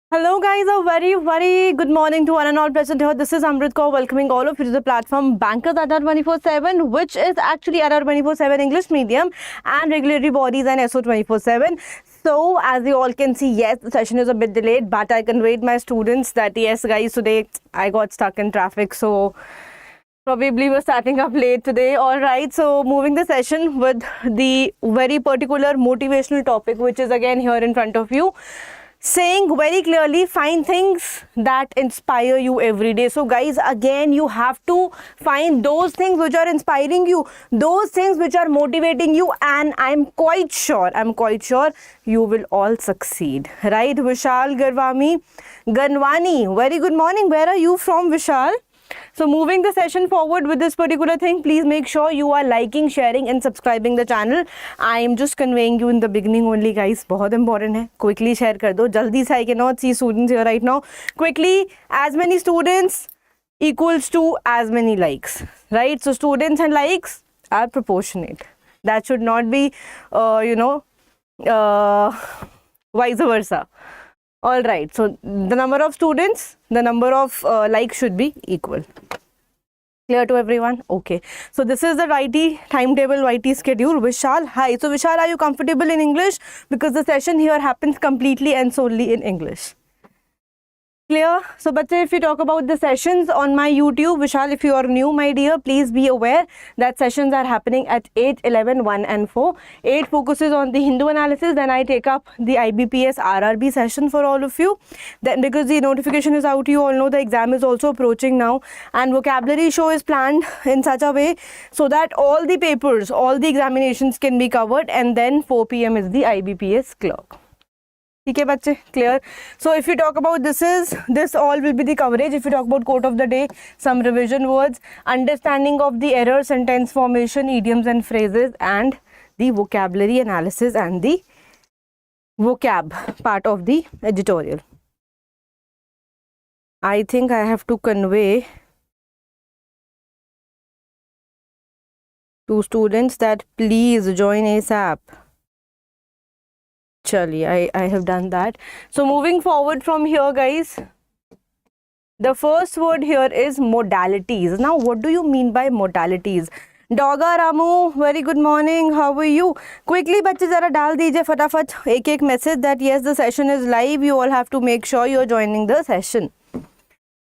Hello guys, a very good morning to one and all present here. This is Amrit Kaur welcoming all of you to the platform Bankers Adda 24/7, which is actually Adda 24/7 English medium and regulatory bodies and SO 24/7. So as you all can see, yes, the session is a bit delayed, but I conveyed my students that yes guys, today I got stuck in traffic, so probably we're starting up late today. All right, so moving the session with the very particular motivational topic, which is again here in front of you, saying very clearly, find things that inspire you every day. So guys, again you have to find those things which are inspiring you, those things which are motivating you, and I'm quite sure you will all succeed, right? Vishal Ganwani, very good morning. Where are you from, Vishal? So moving the session forward with this particular thing, please make sure you are liking, sharing and subscribing the channel. I am just conveying you in the beginning only guys, बहुत important है, quickly share कर दो जल्दी से. I cannot see students here right now. Quickly, as many students equals to as many likes, right? So students and likes are proportionate. That should not be vice versa. All right, so the number of students, the number of likes should be equal. Clear to everyone? Okay, so this is the YT timetable, YT schedule. Vishal, hi. So Vishal, are you comfortable in English? Because the session here happens completely and solely in English. Clear? So bache, if you talk about the sessions on my YouTube, Vishal, if you are new my dear, please be aware that sessions are happening at 8, 11, 1 and 4. 8 focuses on the Hindu analysis, then I take up the IBPS RRB session for all of you. Then because the notification is out, you all know the exam is also approaching now, and vocabulary show is planned in such a way so that all the papers, all the examinations can be covered, and then 4 PM is the IBPS clerk. Okay, bache, clear? So if you talk about this all will be the coverage. If you talk about quote of the day, some revision words, understanding of the error, sentence formation, idioms and phrases, and the vocabulary analysis and the vocab part of the editorial. I think I have to convey to students that please join ASAP. Chali, I have done that. So moving forward from here guys, the first word here is modalities. Now what do you mean by modalities? Doga Ramu, very good morning, how are you? Quickly बच्चे जरा डाल दीजिए फटाफट एक message that yes, the session is live. You all have to make sure you are joining the session.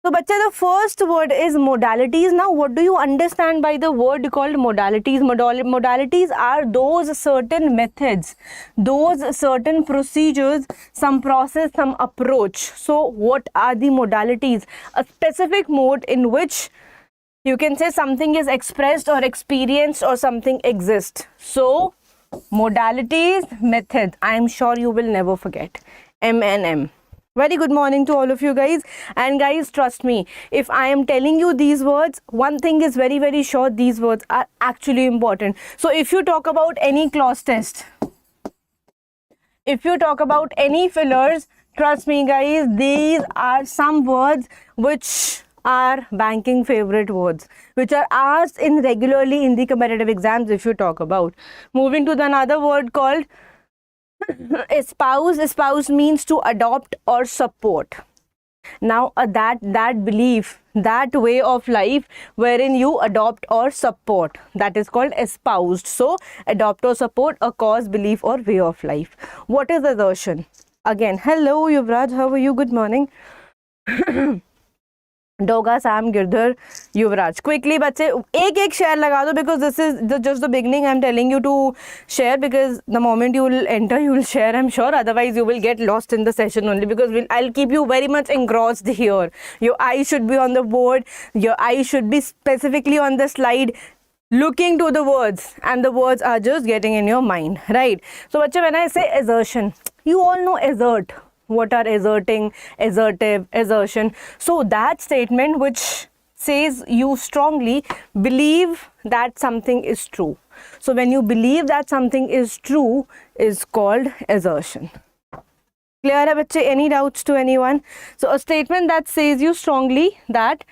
So bacha, the first word is modalities. Now what do you understand by the word called modalities? Modalities are those certain methods, those certain procedures, some process, some approach. So what are the modalities? A specific mode in which you can say something is expressed or experienced or something exists. So modalities, methods, I am sure you will never forget. M. Very good morning to all of you guys. And guys, trust me, if I am telling you these words, one thing is very sure, these words are actually important. So if you talk about any clause test, if you talk about any fillers, trust me guys, these are some words which are banking favorite words, which are asked in regularly in the competitive exams. If you talk about, moving to the another word called espouse means to adopt or support. Now that belief, that way of life wherein you adopt or support, that is called espoused. So adopt or support a cause, belief or way of life. What is assertion? Again, hello Yuvraj, how are you? Good morning. Doga, Sam, Girdhar, Yuvraj. Quickly, bache, एक share लगा दो, because this is just the beginning. I'm telling you to share because the moment you will enter, you will share, I'm sure. Otherwise, you will get lost in the session only, because I'll keep you very much engrossed here. Your eyes should be on the board. Your eyes should be specifically on the slide, looking to the words, and the words are just getting in your mind, right? So, bache, when I say assertion, you all know assert. What are asserting, assertive, assertion? So that statement which says you strongly believe that something is true. So when you believe that something is true is called assertion. Clear hai bachche? Any doubts to anyone? So a statement that says you strongly that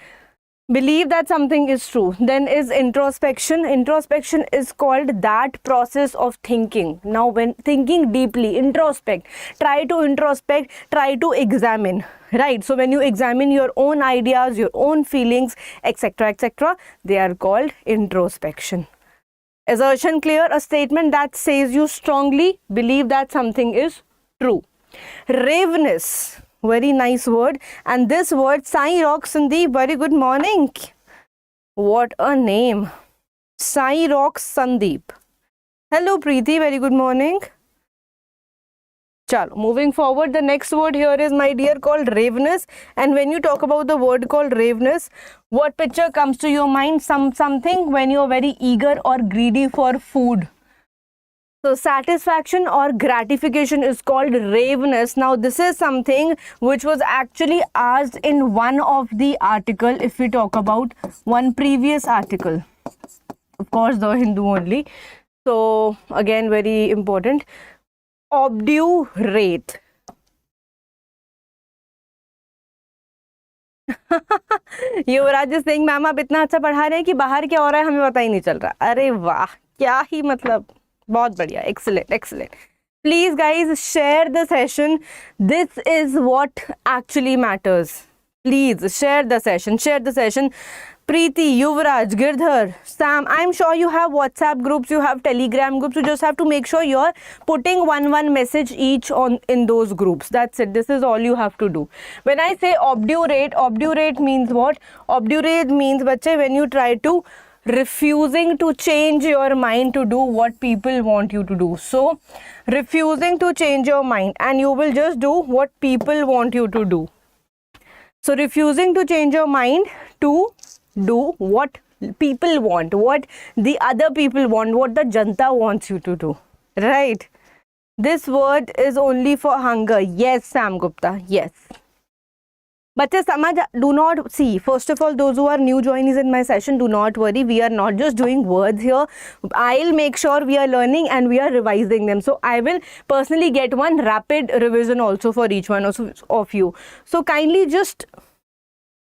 believe that something is true. Then is introspection. Introspection is called that process of thinking. Now when thinking deeply, introspect, try to examine, right? So when you examine your own ideas, your own feelings, etc., etc., they are called introspection. Assertion, clear, a statement that says you strongly believe that something is true. Ravenous, very nice word. And this word, Sai Rock Sandeep, very good morning. What a name. Sai Rock Sandeep. Hello Preeti, very good morning. Chalo, moving forward, the next word here is, my dear, called ravenous. And when you talk about the word called ravenous, what picture comes to your mind? Something when you're very eager or greedy for food. So satisfaction or gratification is called ravenous. Now this is something which was actually asked in one of the article, if we talk about one previous article, of course the Hindu only. So again, very important. Obdurate. Yuvraj is saying, ma'am आप इतना अच्छा पढ़ा रहे हैं कि बाहर क्या हो रहा है हमें पता ही नहीं चल रहा. अरे वाह, क्या ही मतलब, बहुत बढ़िया, excellent, excellent. Please guys, share the session. This is what actually matters. Please share the session, share the session. Preeti, Yuvraj, Girdhar, Sam, I'm sure you have WhatsApp groups, you have Telegram groups. You just have to make sure you're putting one message each on in those groups. That's it. This is all you have to do. When I say obdurate, obdurate means what? Obdurate means, bache, when you try to refusing to change your mind to do what people want you to do. So, refusing to change your mind and you will just do what people want you to do. So, refusing to change your mind to do what people want, what the other people want, what the janta wants you to do, right? This word is only for hunger. Yes, Sam Gupta, yes. But do not see, first of all, those who are new joinees in my session, do not worry. We are not just doing words here. I'll make sure we are learning and we are revising them. So I will personally get one rapid revision also for each one of you. So kindly just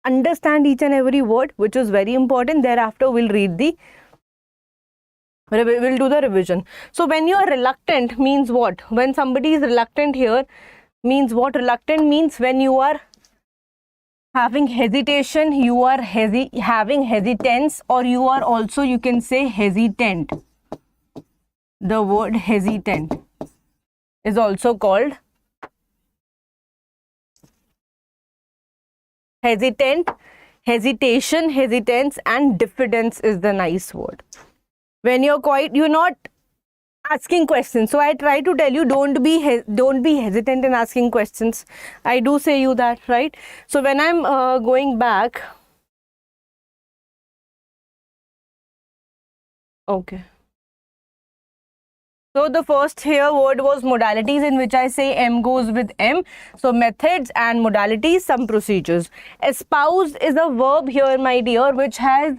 understand each and every word, which is very important. Thereafter, we'll do the revision. So when you are reluctant means what? When somebody is reluctant here means what? Reluctant means when you are having hesitation, you are having hesitance, or you are also, you can say, hesitant. The word hesitant is also called hesitant, hesitation, hesitance, and diffidence is the nice word. When you're you're not asking questions. So I try to tell you, don't be hesitant in asking questions. I do say you that, right? So when I'm going back, okay. So the first here word was modalities, in which I say M goes with M. So methods and modalities, some procedures. Espouse is a verb here, my dear, which has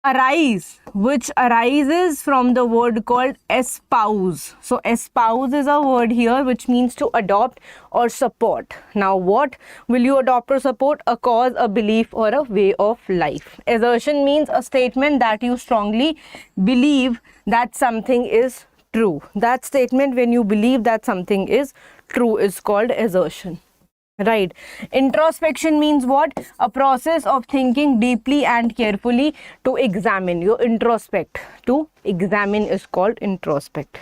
arise, which arises from the word called espouse. So espouse is a word here which means to adopt or support. Now what will you adopt or support? A cause, a belief, or a way of life. Assertion means a statement that you strongly believe that something is true. That statement when you believe that something is true is called assertion. Right. Introspection means what? A process of thinking deeply and carefully to examine. You introspect. To examine is called introspect.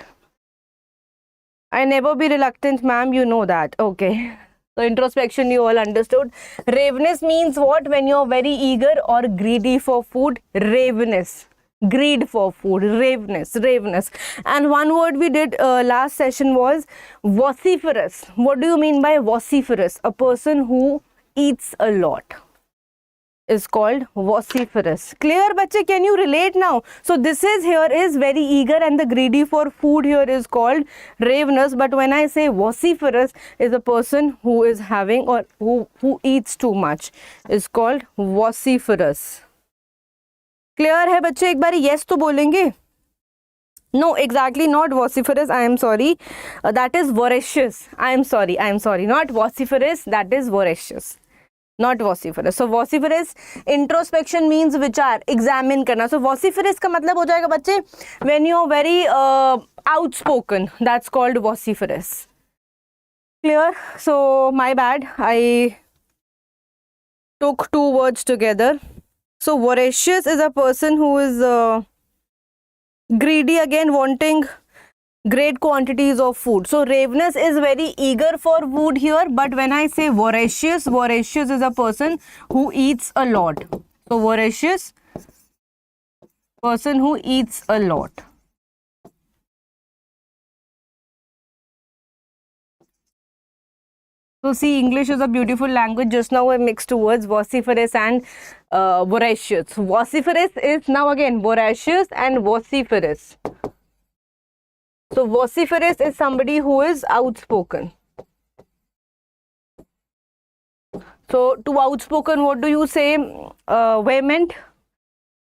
I never be reluctant, ma'am. You know that. Okay. So introspection you all understood. Ravenous means what? When you're very eager or greedy for food. Ravenous. Greed for food, ravenous. And one word we did last session was vociferous. What do you mean by vociferous? A person who eats a lot is called vociferous. Clear, bache? Can you relate now? So this is here is very eager, and the greedy for food here is called ravenous. But when I say vociferous, is a person who is having or who eats too much is called vociferous. Clear है बच्चे? एक बार yes तो बोलेंगे. No, exactly not vociferous. I am sorry. That is voracious. I am sorry. Not vociferous. That is voracious. Not vociferous. So vociferous, introspection means विचार, examine करना. So vociferous का मतलब हो जाएगा बच्चे when you are very outspoken, that's called vociferous. Clear? So my bad, I took two words together. So voracious is a person who is greedy, again wanting great quantities of food. So ravenous is very eager for food here, but when I say voracious, voracious is a person who eats a lot. So voracious, person who eats a lot. So see, English is a beautiful language. Just now I mixed two words, vociferous and voracious. Vociferous is now again voracious and vociferous. So vociferous is somebody who is outspoken. So to outspoken, what do you say? Vehement.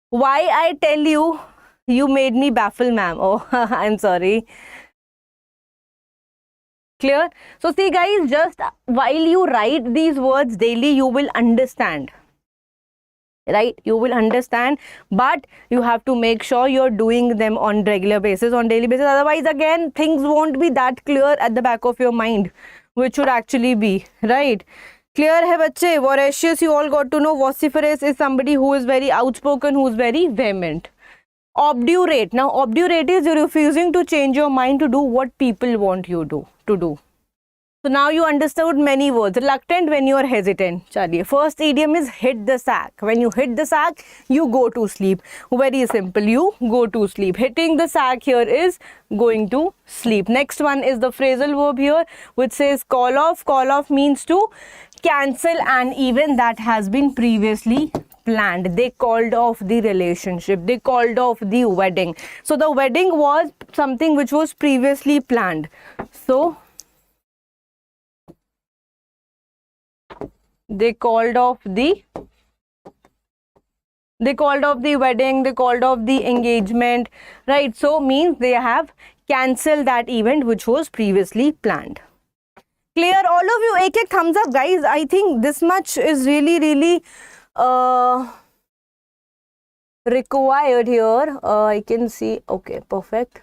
Why I tell you, you made me baffle, ma'am. Oh, I'm sorry. Clear? So see guys, just while you write these words daily, you will understand. Right? You will understand, but you have to make sure you're doing them on regular basis, on daily basis. Otherwise, again, things won't be that clear at the back of your mind, which should actually be, right? Clear hai bache? Voracious, you all got to know. Vociferous is somebody who is very outspoken, who is very vehement. Obdurate. Now, obdurate is you're refusing to change your mind to do what people want you to do. So now you understood many words. Reluctant when you are hesitant. Chaliye. First idiom is hit the sack. When you hit the sack, you go to sleep. Very simple. You go to sleep. Hitting the sack here is going to sleep. Next one is the phrasal verb here, which says call off. Call off means to cancel an event that has been previously planned. They called off the relationship. They called off the wedding. So the wedding was something which was previously planned. So they called off the wedding, they called off the engagement, right? So means they have cancelled that event which was previously planned. Clear? All of you, ek thumbs up guys. I think this much is really required here. I can see. Okay, perfect.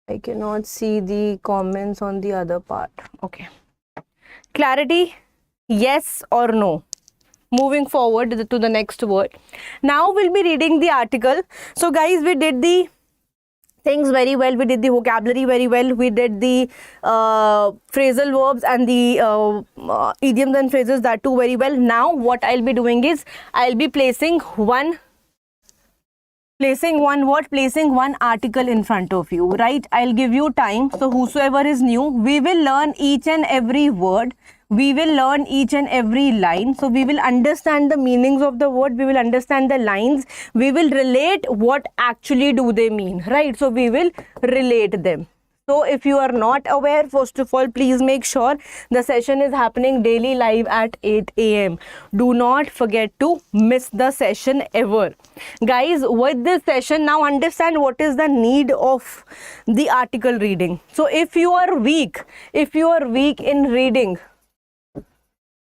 I cannot see the comments on the other part. Okay. Clarity? Yes or no? Moving forward to the next word. Now we'll be reading the article. So guys, we did the things very well. We did the vocabulary very well. We did the phrasal verbs and the idioms and phrases, that too very well. Now what I'll be doing is I'll be placing one article in front of you, right? I'll give you time. So whosoever is new, we will learn each and every word. We will learn each and every line. So we will understand the meanings of the word. We will understand the lines. We will relate what actually do they mean, right? So we will relate them. So if you are not aware, first of all, please make sure the session is happening daily live at 8 a.m. Do not forget to miss the session ever. Guys, with this session, now understand what is the need of the article reading. So if you are weak in reading,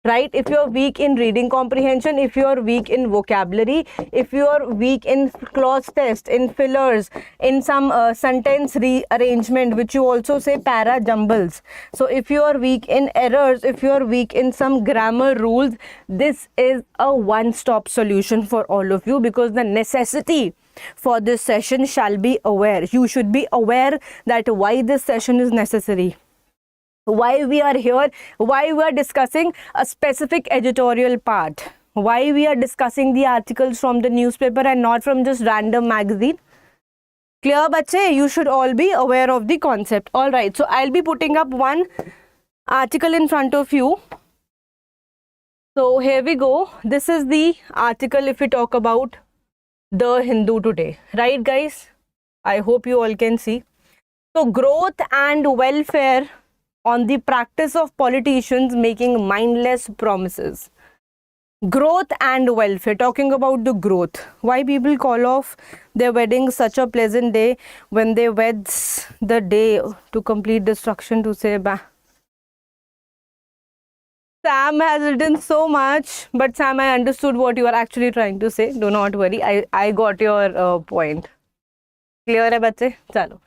right? If you are weak in reading comprehension, if you are weak in vocabulary, if you are weak in clause test, in fillers, in some sentence rearrangement, which you also say para jumbles. So if you are weak in errors, if you are weak in some grammar rules, this is a one-stop solution for all of you, because the necessity for this session shall be aware. You should be aware that why this session is necessary, why we are here, why we are discussing a specific editorial part, why we are discussing the articles from the newspaper and not from just random magazine. Clear, bache? You should all be aware of the concept. All right, so I'll be putting up one article in front of you. So here we go. This is the article if we talk about the Hindu today, right guys? I hope you all can see. So growth and welfare on the practice of politicians making mindless promises. Growth and welfare, talking about the growth. Why people call off their wedding such a pleasant day when they weds the day to complete destruction to say bah. Sam has written so much, but Sam, I understood what you are actually trying to say. Do not worry, I got your point. Clear hai bache? Chalo.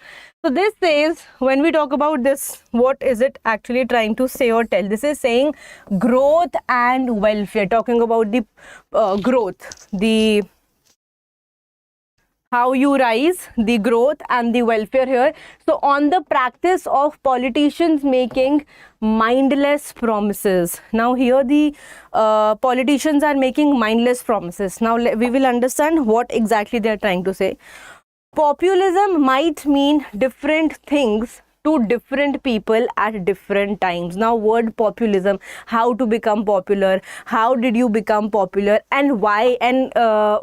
So this says, when we talk about this, what is it actually trying to say or tell? This is saying growth and welfare, talking about the growth, the how you rise, the growth and the welfare here. So on the practice of politicians making mindless promises. Now here the politicians are making mindless promises. Now we will understand what exactly they are trying to say. Populism might mean different things to different people at different times. Now word populism, how to become popular, how did you become popular, and why, and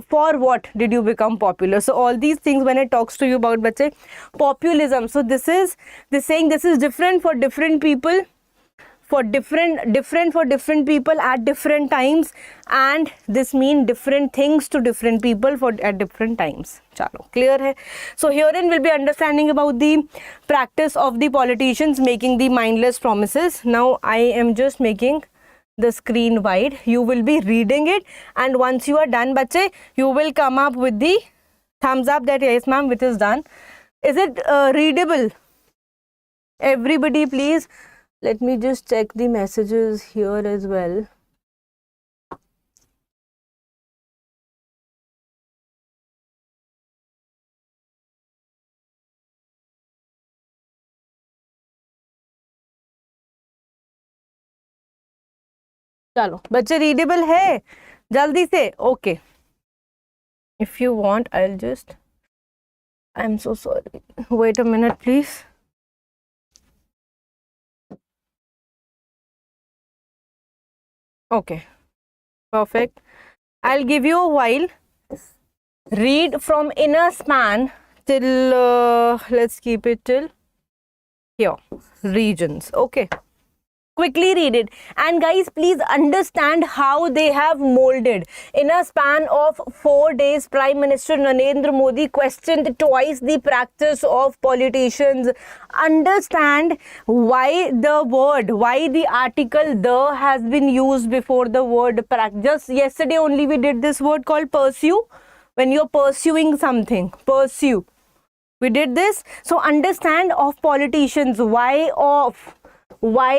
for what did you become popular. So all these things when it talks to you about bache, populism, so this saying this is different for different people, for different people at different times, and this mean different things to different people for at different times. Chalo, clear hai? So herein we'll be understanding about the practice of the politicians making the mindless promises. Now I am just making the screen wide. You will be reading it, and once you are done bache, you will come up with the thumbs up that yes ma'am, which is done. Is it readable? Everybody please, let me just check the messages here as well. चलो बच्चे readable है जल्दी से okay if you want I'll just I'm so sorry wait a minute please okay perfect I'll give you a while read from inner span till let's keep it till here regions okay quickly read it and guys please understand how they have molded. In a span of 4 days Prime Minister Narendra Modi questioned twice the practice of politicians. Understand why the article the has been used before the word practice. Just yesterday only we did this word called pursue. When you're pursuing something, pursue, we did this. So understand of politicians, why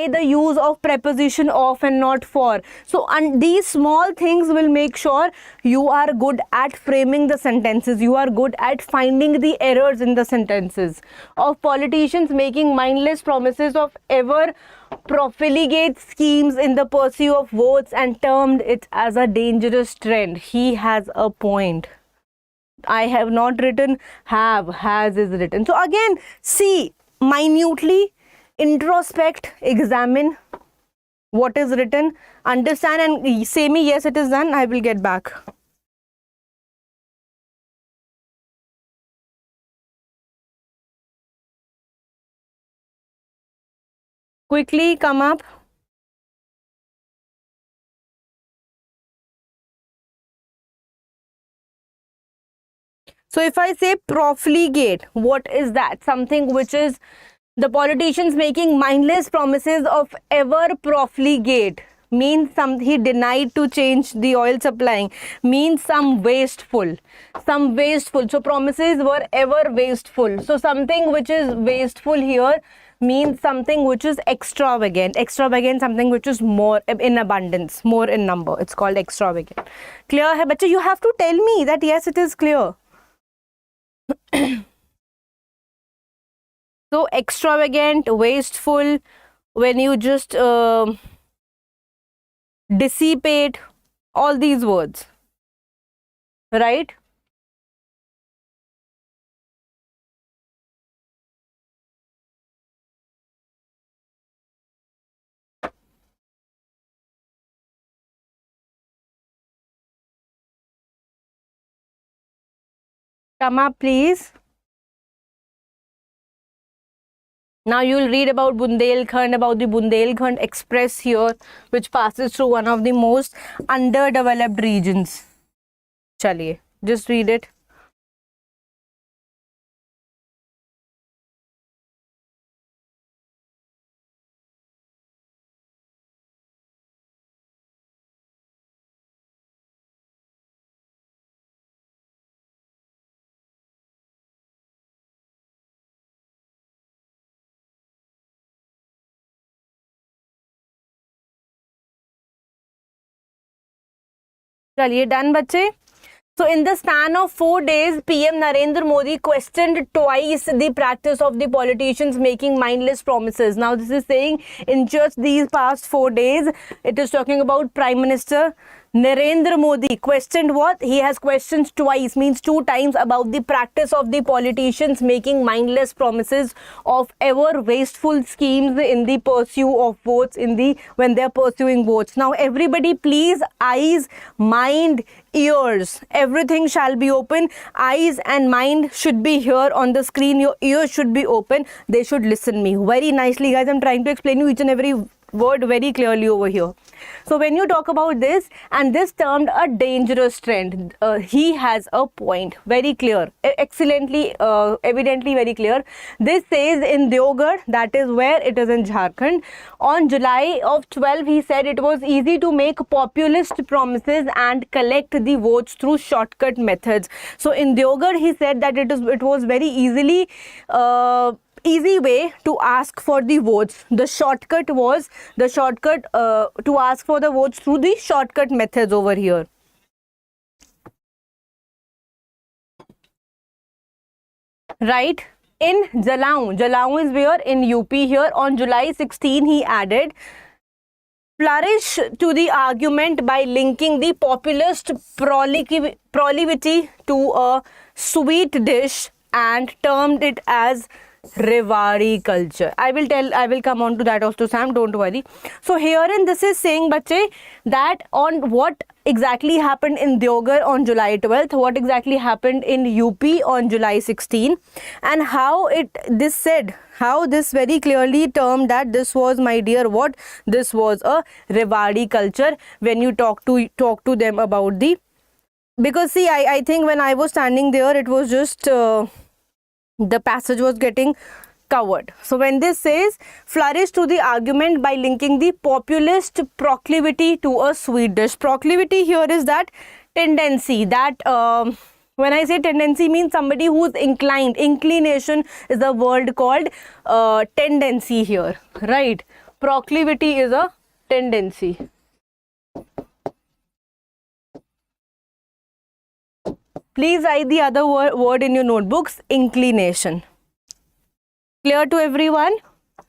the use of preposition of and not for. So these small things will make sure you are good at framing the sentences, you are good at finding the errors in the sentences. Of politicians making mindless promises of ever profligate schemes in the pursuit of votes and termed it as a dangerous trend. He has a point. I have not written have, has is written. So again, see minutely, introspect, examine what is written, understand and say me yes it is done. I will get back. Quickly come up. So if I say profligate, what is that? Something which is the politicians making mindless promises of ever profligate. Means he denied to change the oil supplying. Means some wasteful. So promises were ever wasteful. So something which is wasteful here means something which is extravagant. Something which is more in abundance, more in number. It's called extravagant. Clear hai bacha? You have to tell me that yes it is clear. So extravagant, wasteful, when you just dissipate, all these words, right? Come up please. Now you will read about Bundelkhand, about the Bundelkhand Express here, which passes through one of the most underdeveloped regions. Chaliye, just read it. चलिए done बच्चे. So in the span of 4 days, PM Narendra Modi questioned twice the practice of the politicians making mindless promises. Now this is saying in just these past 4 days, it is talking about Prime Minister Narendra Modi questioned what? He has questioned twice, means 2 times, about the practice of the politicians making mindless promises of ever wasteful schemes in the pursuit of votes when they are pursuing votes. Now everybody please, eyes, mind, ears, everything shall be open. Eyes and mind should be here on the screen. Your ears should be open. They should listen me very nicely, guys. I'm trying to explain you each and every word very clearly over here. So when you talk about this, and this termed a dangerous trend, he has a point, very clear, excellently, evidently very clear. This says in Deoghar, that is where it is in Jharkhand, on July of 12, he said it was easy to make populist promises and collect the votes through shortcut methods. So in Deoghar, he said that it was very easy way to ask for the votes. The shortcut to ask for the votes through the shortcut methods over here. Right? In Jalaun is where? In UP here. On July 16, he added, flourish to the argument by linking the populist proclivity to a sweet dish and termed it as Rewari culture. I will come on to that also, Sam, don't worry. So herein this is saying, bache, that on what exactly happened in Deoghar on July 12th, what exactly happened in UP on July 16, and how this very clearly termed that this was, my dear, what? This was a Rewari culture when you talk to them about the, because see, I think when I was standing there, it was just the passage was getting covered. So when this says flourish to the argument by linking the populist proclivity to a sweet dish, proclivity here is that tendency, that when I say tendency, means somebody who's inclined. Inclination is a word called tendency here, right? Proclivity is a tendency. Please write the other word in your notebooks, inclination. Clear to everyone?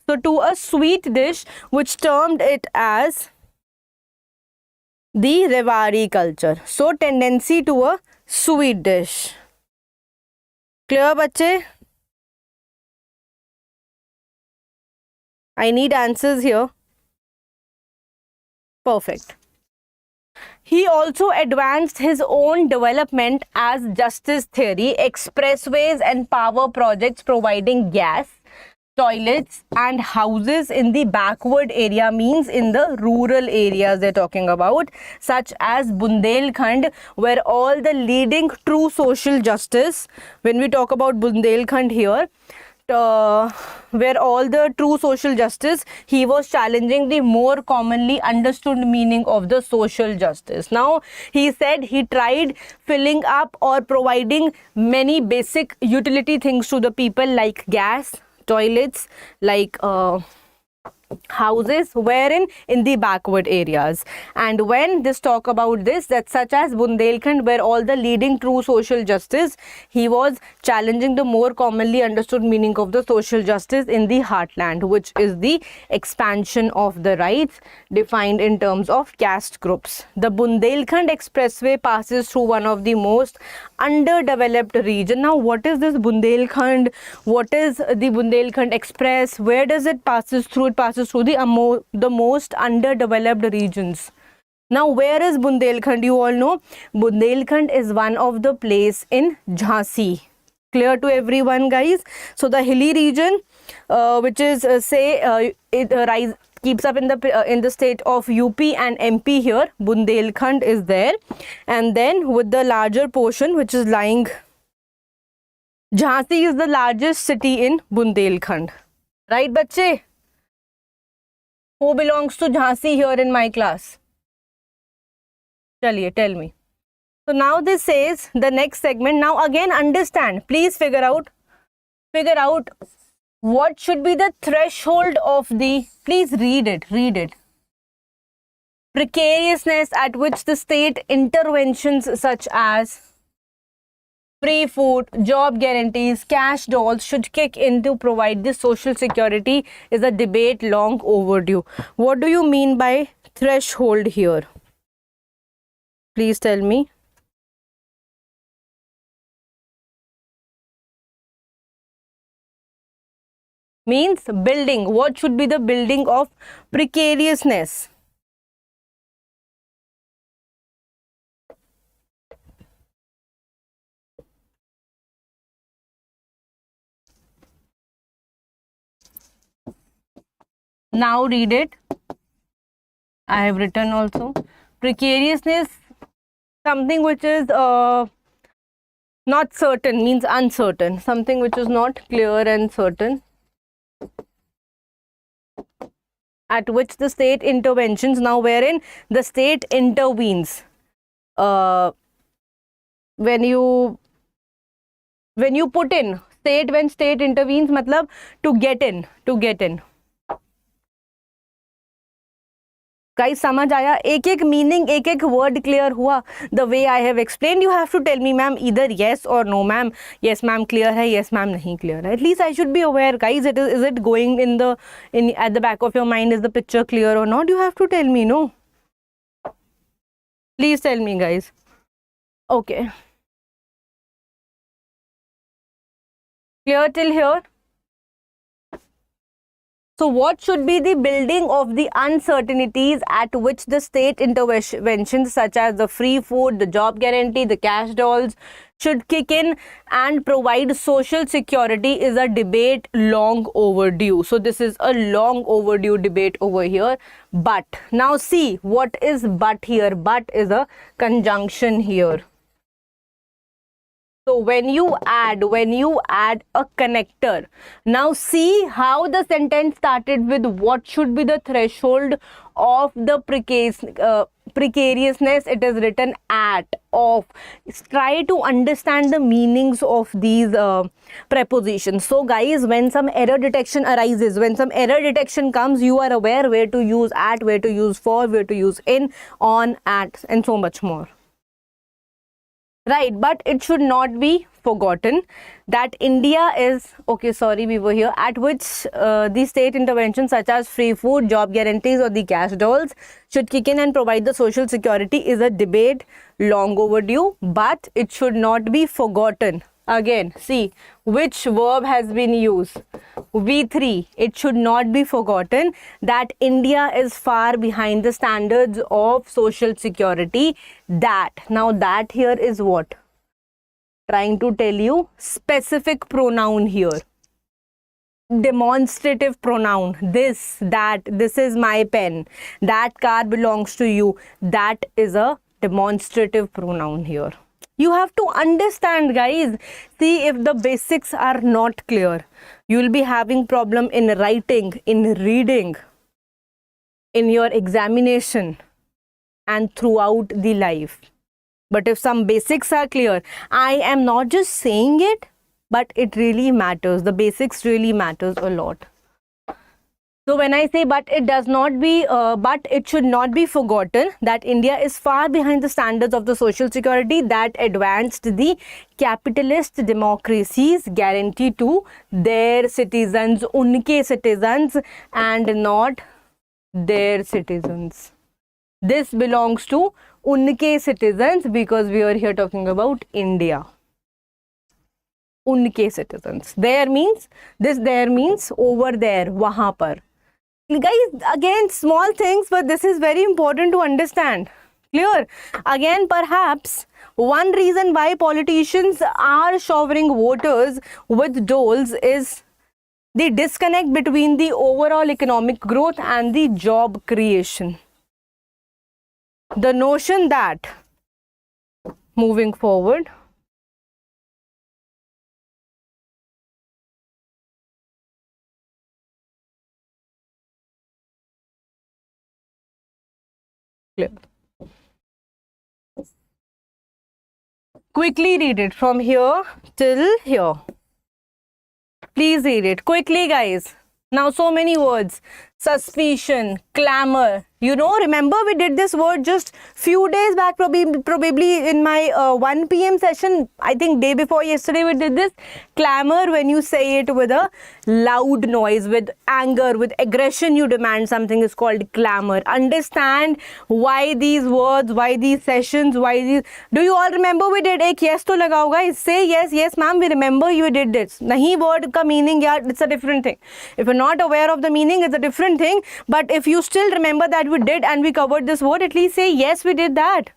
So to a sweet dish, which termed it as the Rewari culture. So tendency to a sweet dish. Clear, bache? I need answers here. Perfect. He also advanced his own development as justice theory, expressways and power projects providing gas, toilets and houses in the backward area, means in the rural areas they're talking about, such as Bundelkhand, where all the leading true social justice, when we talk about Bundelkhand here, where all the true social justice, he was challenging the more commonly understood meaning of the social justice. Now, he said he tried filling up or providing many basic utility things to the people, like gas, toilets, like houses, wherein in the backward areas. And when this talk about this, that such as Bundelkhand, where all the leading true social justice, he was challenging the more commonly understood meaning of the social justice in the heartland, which is the expansion of the rights defined in terms of caste groups. The Bundelkhand Expressway passes through one of the most underdeveloped region. Now, what is this Bundelkhand? What is the Bundelkhand Express? Where does it passes through? It passes through the most underdeveloped regions. Now, where is Bundelkhand? You all know Bundelkhand is one of the place in Jhansi. Clear to everyone, guys? So the hilly region, which is it keeps up in the state of UP and MP here. Bundelkhand is there, and then with the larger portion which is lying, Jhansi is the largest city in Bundelkhand. Right, bache? Who belongs to Jhansi here in my class? Chaliye, tell me. So now this says the next segment. Now again understand. Please figure out what should be the threshold of the. Please read it. Precariousness at which the state interventions such as free food, job guarantees, cash dolls should kick in to provide this social security is a debate long overdue. What do you mean by threshold here? Please tell me. Means building. What should be the building of precariousness? Now read it. I have written also. Precariousness, something which is not certain, means uncertain. Something which is not clear and certain. At which the state interventions, now wherein the state intervenes. When you put in state, when state intervenes, matlab to get in. Guys, समझ आया? एक meaning, एक word clear हुआ. The way I have explained, you have to tell me, ma'am, either yes or no, ma'am. Yes, ma'am, clear hai. Yes, ma'am, nahi clear hai. At least I should be aware, guys. Is it going at the back of your mind? Is the picture clear or not? You have to tell me, no? Please tell me, guys. Okay. Clear till here? So what should be the building of the uncertainties at which the state interventions such as the free food, the job guarantee, the cash dolls should kick in and provide social security is a debate long overdue. So this is a long overdue debate over here. But now see what is but here. But is a conjunction here. So when you add a connector, now see how the sentence started with what should be the threshold of the precariousness. It is written at, of. Try to understand the meanings of these prepositions. So guys, when some error detection arises, when some error detection comes, you are aware where to use at, where to use for, where to use in, on, at, and so much more. Right, but it should not be forgotten that India is, okay, sorry, we were here, at which the state interventions such as free food, job guarantees or the cash dolls should kick in and provide the social security is a debate long overdue, but it should not be forgotten. Again, see which verb has been used. V3. It should not be forgotten that India is far behind the standards of social security. That. Now that here is what? Trying to tell you specific pronoun here. Demonstrative pronoun. This, that, this is my pen. That car belongs to you. That is a demonstrative pronoun here. You have to understand, guys. See, if the basics are not clear, you will be having problem in writing, in reading, in your examination and throughout the life. But if some basics are clear, I am not just saying it, but it really matters. The basics really matters a lot. So when I say but it should not be forgotten that India is far behind the standards of the social security that advanced the capitalist democracies guarantee to their citizens, unke citizens and not their citizens. This belongs to unke citizens because we are here talking about India. Unke citizens. There means, this there means over there, wahan par. Guys, again, small things, but this is very important to understand. Clear? Again, perhaps one reason why politicians are showering voters with doles is The disconnect between the overall economic growth and the job creation. The notion that, moving forward, quickly read it from here till here. Please read it quickly, guys. Now, so many words: suspicion, clamor. You know, remember we did this word just few days back, probably in my 1 p.m. session. I think day before yesterday we did this. Clamor, when you say it with a loud noise, with anger, with aggression, you demand something, is called clamor. Understand why these words, why these sessions, why these. Do you all remember we did ek yes to lagao, guys? Say yes, yes ma'am, we remember you did this. Nahi word ka meaning, yeah, it's a different thing. If you're not aware of the meaning, it's a different thing. But if you still remember that we did and we covered this word, at least say yes, we did that.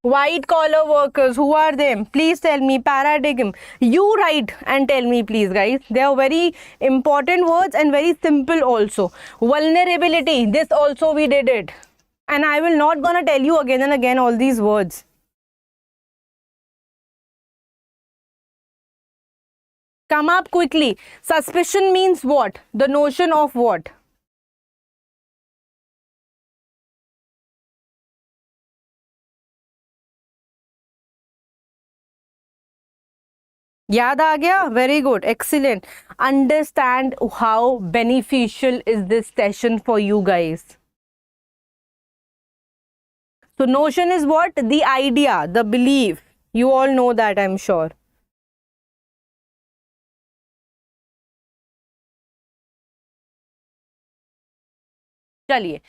White collar workers, who are them? Please tell me. Paradigm. You write and tell me, please, guys. They are very important words and very simple also. Vulnerability. This also we did it. And I will not gonna tell you again and again all these words. Come up quickly. Suspicion means what? The notion of what? याद आ गया? Very good, excellent. Understand how beneficial is this session for you guys. So notion is what? The idea, the belief. You all know that, I'm sure. चलिए,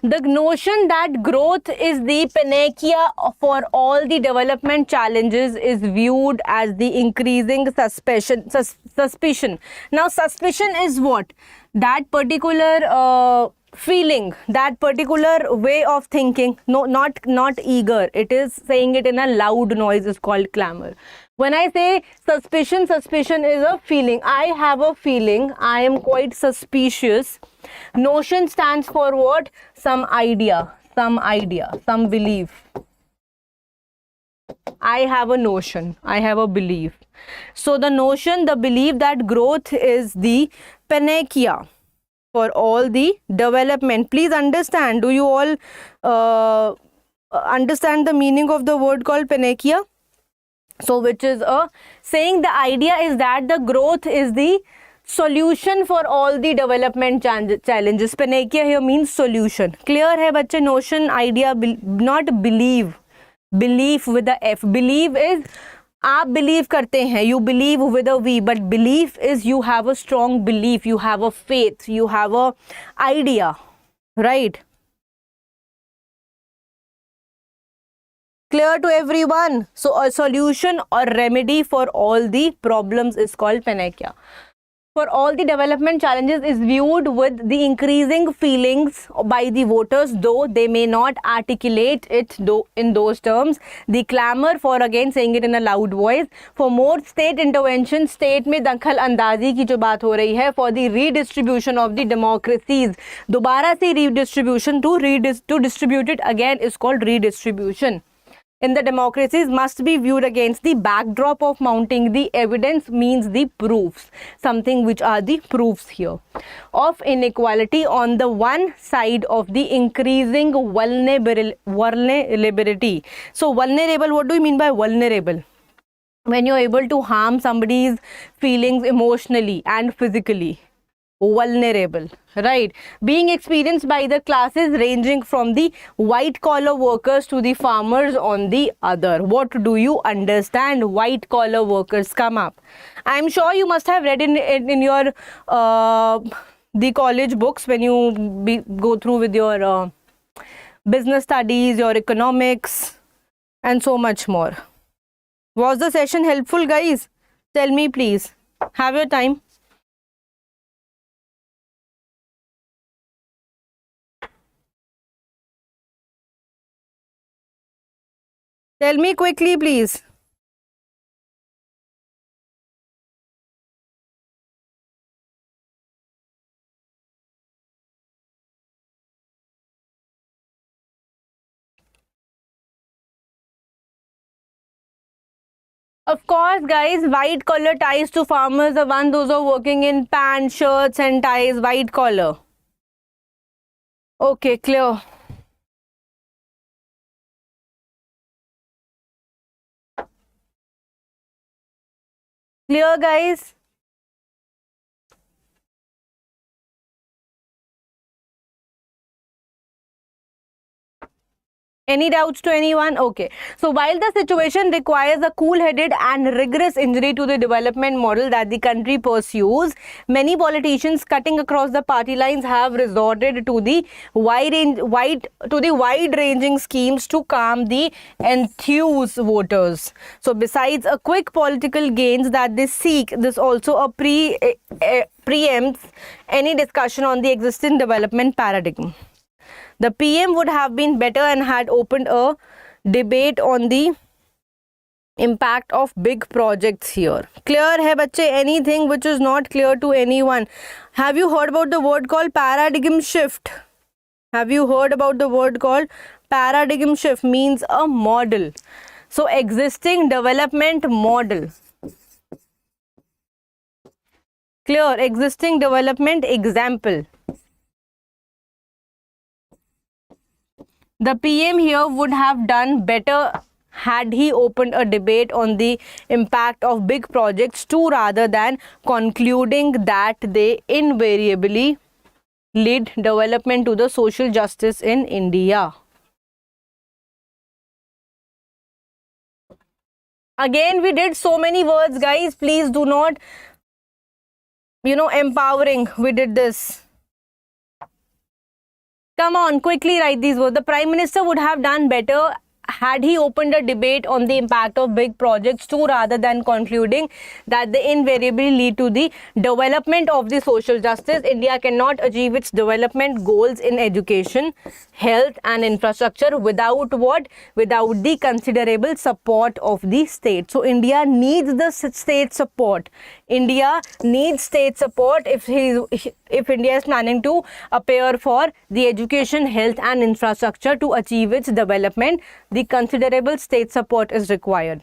the notion that growth is the panacea for all the development challenges is viewed as the increasing suspicion. Now, suspicion is what? That particular feeling, that particular way of thinking. No, not eager. It is saying it in a loud noise, is called clamor. When I say suspicion, suspicion is a feeling. I have a feeling. I am quite suspicious. Notion stands for what? Some idea, some belief. I have a notion, I have a belief. So the notion, the belief that growth is the panacea for all the development. Please understand. Do you all understand the meaning of the word called panacea? So which is saying the idea is that the growth is the solution for all the development challenges. Panacea here means solution. Clear hai bachche? Notion, idea, not believe. Belief with the F. Believe is आप believe करते हैं, you believe with a V, but belief is you have a strong belief, you have a faith, you have a idea, right? Clear to everyone? So a solution or remedy for all the problems is called panacea. For all the development challenges is viewed with the increasing feelings by the voters, though they may not articulate it in those terms. The clamor for, again saying it in a loud voice, for more state intervention, state में दखल अंदाजी की जो बात हो रही है, for the redistribution of the democracies. दोबारा से redistribution to distribute it again is called redistribution. In the democracies must be viewed against the backdrop of mounting the evidence, means the proofs, something which are the proofs here of inequality on the one side of the increasing vulnerability. So vulnerable, what do you mean by vulnerable? When you're able to harm somebody's feelings emotionally and physically. Vulnerable, right? Being experienced by the classes ranging from the white collar workers to the farmers on the other. What do you understand? White collar workers, come up. I'm sure you must have read in your the college books when you go through with your business studies, your economics, and so much more. Was the session helpful, guys? Tell me, please. Have your time. Tell me quickly, please. Of course, guys, white collar ties to farmers, the one those are working in pants, shirts and ties, white collar. Okay, clear. Clear, guys? Any doubts to anyone? Okay. So while the situation requires a cool-headed and rigorous injury to the development model that the country pursues, many politicians cutting across the party lines have resorted to the wide-ranging schemes to calm the enthused voters. So besides a quick political gains that they seek, this also preempts any discussion on the existing development paradigm. The PM would have been better and had opened a debate on the impact of big projects here. Clear hai bachche? Anything which is not clear to anyone? Have you heard about the word called paradigm shift? Have you heard about the word called paradigm shift? Means a model. So existing development model. Clear? Existing development example. The PM here would have done better had he opened a debate on the impact of big projects too, rather than concluding that they invariably lead development to the social justice in India. Again, we did so many words, guys. Please do not, empowering. We did this. Come on, quickly write these words. The Prime Minister would have done better had he opened a debate on the impact of big projects too, rather than concluding that they invariably lead to the development of the social justice. India cannot achieve its development goals in education, health and infrastructure without what? Without the considerable support of the state. So India needs the state support. India needs state support if India is planning to appear for the education, health and infrastructure to achieve its development. The considerable state support is required.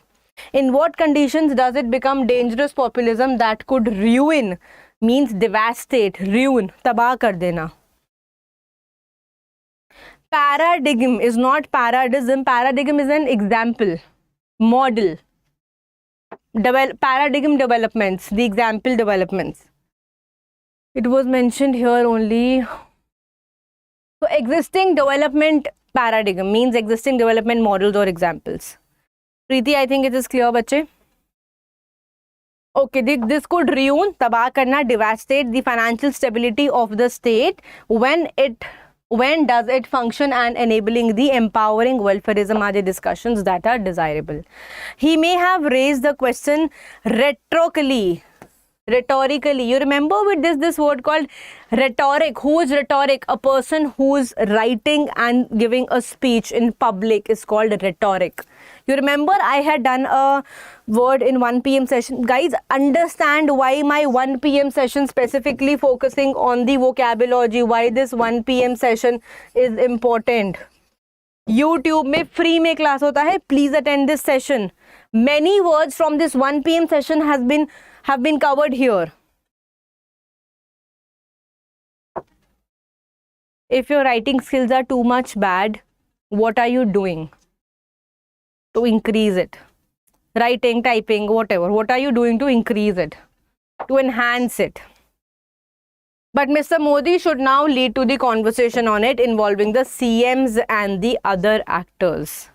In what conditions does it become dangerous populism that could ruin, means devastate, ruin, tabah kar dena? Paradigm is not paradigm. Paradigm is an example, model. Paradigm developments, the example developments. It was mentioned here only. So existing development paradigm means existing development models or examples. Preeti, I think it is clear, bache. Okay, this could ruin, tabah karna, devastate the financial stability of the state when does it function and enabling the empowering welfareism are the discussions that are desirable. He may have raised the question rhetorically. You remember with this word called rhetoric. Who is rhetoric? A person who is writing and giving a speech in public is called rhetoric. You remember I had done a word in 1 p.m. session. Guys, understand why my 1 p.m. session specifically focusing on the vocabulary, why this 1 p.m. session is important. YouTube में free में class होता है. Please attend this session. Many words from this 1 p.m. session have been covered here. If your writing skills are too much bad, what are you doing to increase it? Writing, typing, whatever. What are you doing to increase it? To enhance it? But Mr. Modi should now lead to the conversation on it involving the CMs and the other actors.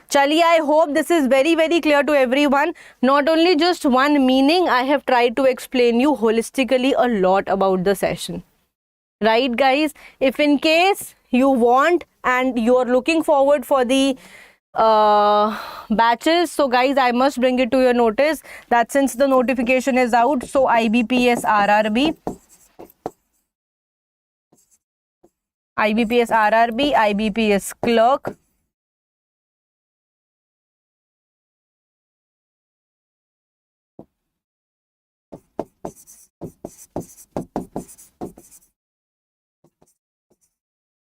Chaliye, I hope this is very, very clear to everyone. Not only just one meaning, I have tried to explain you holistically a lot about the session. Right, guys? If in case you want and you are looking forward for the batches, so guys, I must bring it to your notice that since the notification is out, so IBPS RRB, IBPS Clerk,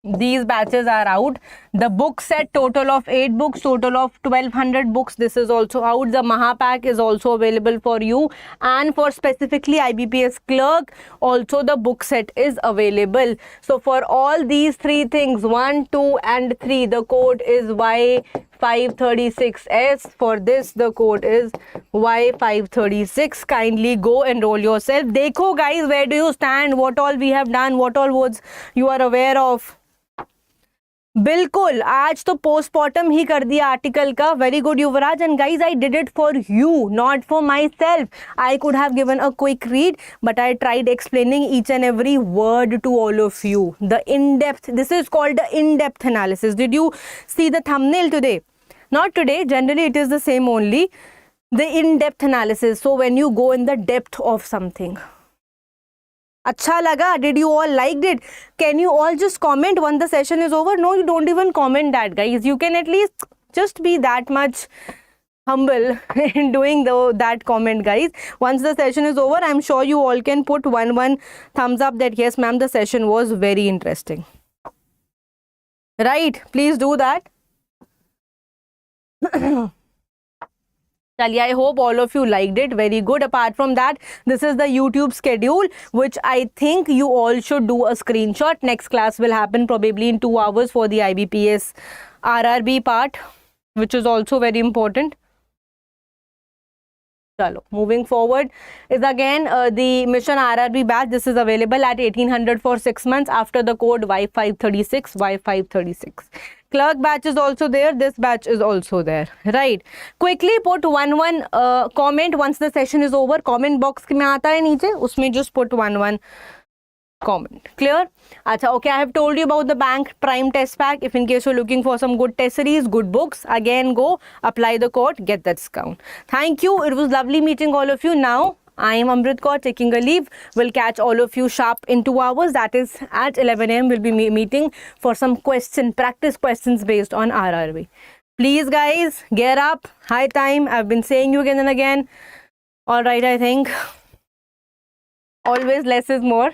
These batches are out. The book set, total of 8 books, total of 1200 books. This is also out. The Maha pack is also available for you. And for specifically IBPS clerk, also the book set is available. So for all these 3 things, 1, 2 and 3, the code is Y536S. For this, the code is Y536. Kindly go enroll yourself. Dekho guys, where do you stand? What all we have done? What all words you are aware of? बिल्कुल, आज तो postmortem ही कर दिया article का. Very good Yuvraj. And guys, I did it for you, not for myself. I could have given a quick read, but I tried explaining each and every word to all of you. The in depth, this is called the in depth analysis. Did you see the thumbnail today? Not today, generally it is the same only. The in-depth analysis. So when you go in the depth of something. Acha laga? Did you all liked it? Can you all just comment when the session is over? No, you don't even comment that, guys. You can at least just be that much humble in doing that comment, guys. Once the session is over, I'm sure you all can put one thumbs up that yes, ma'am, the session was very interesting. Right? Please do that. I hope all of you liked it. Very good. Apart from that, this is the YouTube schedule, which I think you all should do a screenshot. Next class will happen probably in 2 hours for the IBPS RRB part, which is also very important. Chalo, moving forward is again the Mission RRB batch. This is available at 1800 for 6 months after the code Y536, Y536. Clerk batch is also there. This batch is also there. Right. Quickly put one comment once the session is over. Comment box में आता है नीचे, उसमें just put one comment. Clear? Acha, okay, I have told you about the bank prime test pack. If in case you're looking for some good test series, good books, again go apply the code, get that discount. Thank you. It was lovely meeting all of you. Now I am Amrit Kaur taking a leave. We'll catch all of you sharp in 2 hours. That is at 11 AM. We'll be meeting for some practice questions based on RRB. Please guys, get up. High time. I've been saying you again and again. All right, I think. Always less is more.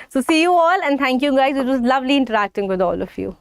So see you all and thank you guys. It was lovely interacting with all of you.